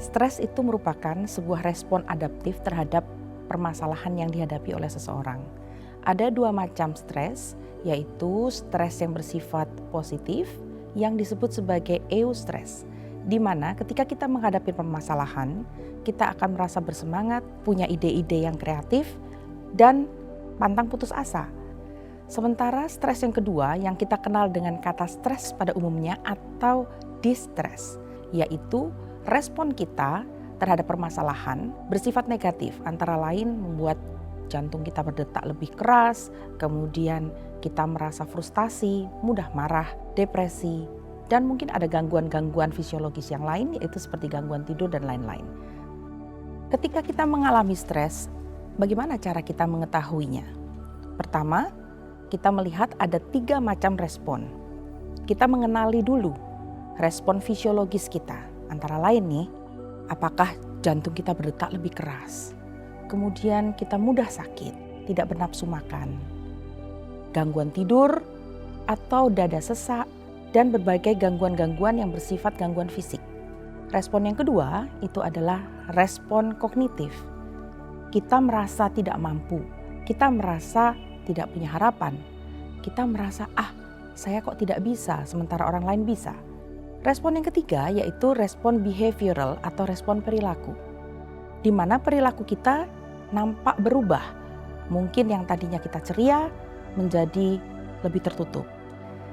Stres itu merupakan sebuah respon adaptif terhadap permasalahan yang dihadapi oleh seseorang. Ada dua macam stres, yaitu stres yang bersifat positif yang disebut sebagai eustress, di mana ketika kita menghadapi permasalahan, kita akan merasa bersemangat, punya ide-ide yang kreatif, dan pantang putus asa. Sementara stres yang kedua yang kita kenal dengan kata stres pada umumnya atau distress, yaitu respon kita terhadap permasalahan bersifat negatif, antara lain membuat jantung kita berdetak lebih keras, kemudian kita merasa frustasi, mudah marah, depresi, dan mungkin ada gangguan-gangguan fisiologis yang lain, yaitu seperti gangguan tidur dan lain-lain. Ketika kita mengalami stres, bagaimana cara kita mengetahuinya? Pertama, kita melihat ada 3 macam respon. Kita mengenali dulu respon fisiologis kita. Antara lain nih, apakah jantung kita berdetak lebih keras, kemudian kita mudah sakit, tidak bernafsu makan, gangguan tidur, atau dada sesak, dan berbagai gangguan-gangguan yang bersifat gangguan fisik. Respon yang kedua itu adalah respon kognitif. Kita merasa tidak mampu, kita merasa tidak punya harapan, kita merasa saya kok tidak bisa sementara orang lain bisa. Respon yang ketiga yaitu respon behavioral atau respon perilaku, di mana perilaku kita nampak berubah. Mungkin yang tadinya kita ceria menjadi lebih tertutup.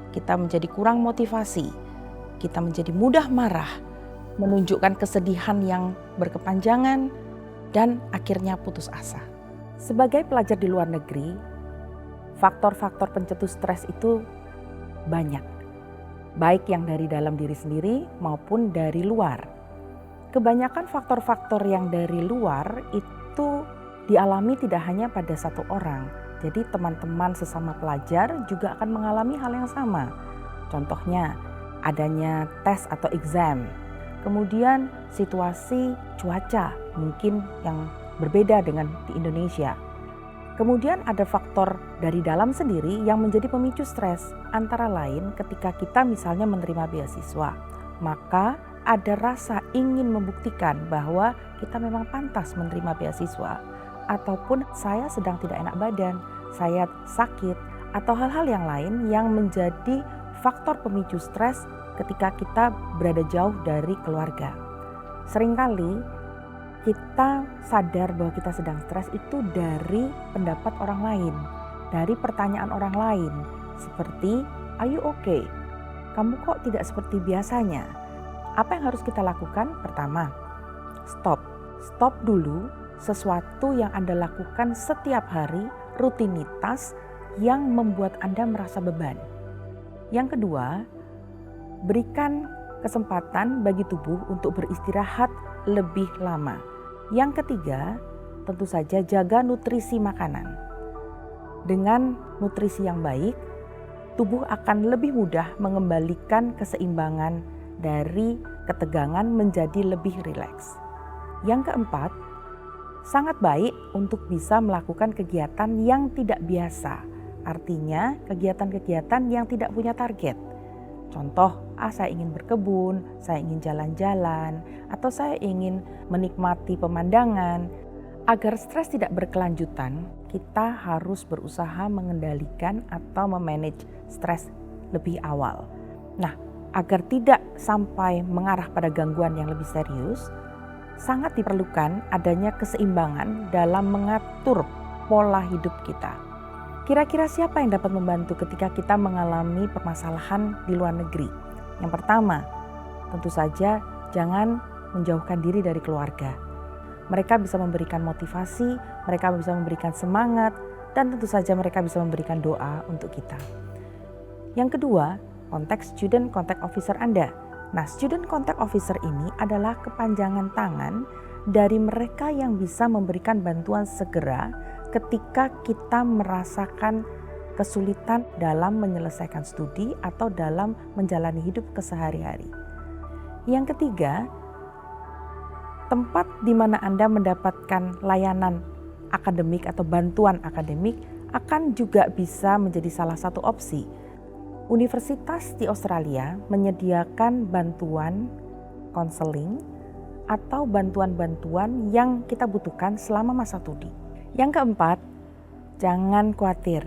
Kita menjadi kurang motivasi, kita menjadi mudah marah, menunjukkan kesedihan yang berkepanjangan, dan akhirnya putus asa. Sebagai pelajar di luar negeri, faktor-faktor pencetus stres itu banyak. Baik yang dari dalam diri sendiri maupun dari luar. Kebanyakan faktor-faktor yang dari luar itu dialami tidak hanya pada satu orang. Jadi teman-teman sesama pelajar juga akan mengalami hal yang sama. Contohnya adanya tes atau exam. Kemudian situasi cuaca mungkin yang berbeda dengan di Indonesia. Kemudian ada faktor dari dalam sendiri yang menjadi pemicu stres, antara lain ketika kita misalnya menerima beasiswa, maka ada rasa ingin membuktikan bahwa kita memang pantas menerima beasiswa, ataupun saya sedang tidak enak badan, saya sakit, atau hal-hal yang lain yang menjadi faktor pemicu stres ketika kita berada jauh dari keluarga. Seringkali kita sadar bahwa kita sedang stres itu dari pendapat orang lain, dari pertanyaan orang lain, seperti, "Are you okay? Kamu kok tidak seperti biasanya?" Apa yang harus kita lakukan? Pertama, stop dulu sesuatu yang Anda lakukan setiap hari, rutinitas yang membuat Anda merasa beban. Yang kedua, berikan kesempatan bagi tubuh untuk beristirahat lebih lama. Yang ketiga, tentu saja jaga nutrisi makanan. Dengan nutrisi yang baik, tubuh akan lebih mudah mengembalikan keseimbangan dari ketegangan menjadi lebih rileks. Yang keempat, sangat baik untuk bisa melakukan kegiatan yang tidak biasa. Artinya kegiatan-kegiatan yang tidak punya target. Contoh, saya ingin berkebun, saya ingin jalan-jalan, atau saya ingin menikmati pemandangan. Agar stres tidak berkelanjutan, kita harus berusaha mengendalikan atau memanage stres lebih awal. Nah, agar tidak sampai mengarah pada gangguan yang lebih serius, sangat diperlukan adanya keseimbangan dalam mengatur pola hidup kita. Kira-kira siapa yang dapat membantu ketika kita mengalami permasalahan di luar negeri? Yang pertama, tentu saja jangan menjauhkan diri dari keluarga. Mereka bisa memberikan motivasi, mereka bisa memberikan semangat, dan tentu saja mereka bisa memberikan doa untuk kita. Yang kedua, kontak student contact officer Anda. Nah, student contact officer ini adalah kepanjangan tangan dari mereka yang bisa memberikan bantuan segera ketika kita merasakan kesulitan dalam menyelesaikan studi atau dalam menjalani hidup kesehari-hari. Yang ketiga, tempat di mana Anda mendapatkan layanan akademik atau bantuan akademik akan juga bisa menjadi salah satu opsi. Universitas di Australia menyediakan bantuan konseling atau bantuan-bantuan yang kita butuhkan selama masa studi. Yang keempat, jangan khawatir.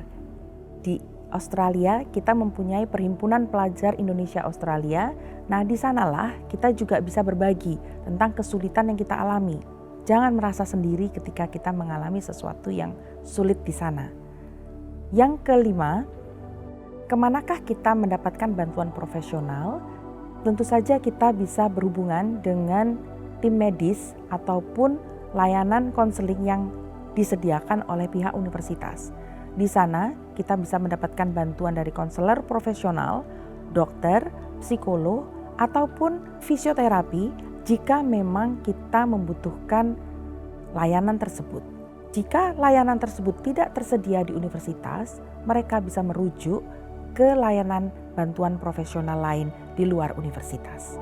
Di Australia kita mempunyai Perhimpunan Pelajar Indonesia Australia. Nah, di sanalah kita juga bisa berbagi tentang kesulitan yang kita alami. Jangan merasa sendiri ketika kita mengalami sesuatu yang sulit di sana. Yang kelima, kemanakah kita mendapatkan bantuan profesional? Tentu saja kita bisa berhubungan dengan tim medis ataupun layanan konseling yang disediakan oleh pihak universitas. Di sana kita bisa mendapatkan bantuan dari konselor profesional, dokter, psikolog, ataupun fisioterapi jika memang kita membutuhkan layanan tersebut. Jika layanan tersebut tidak tersedia di universitas, mereka bisa merujuk ke layanan bantuan profesional lain di luar universitas.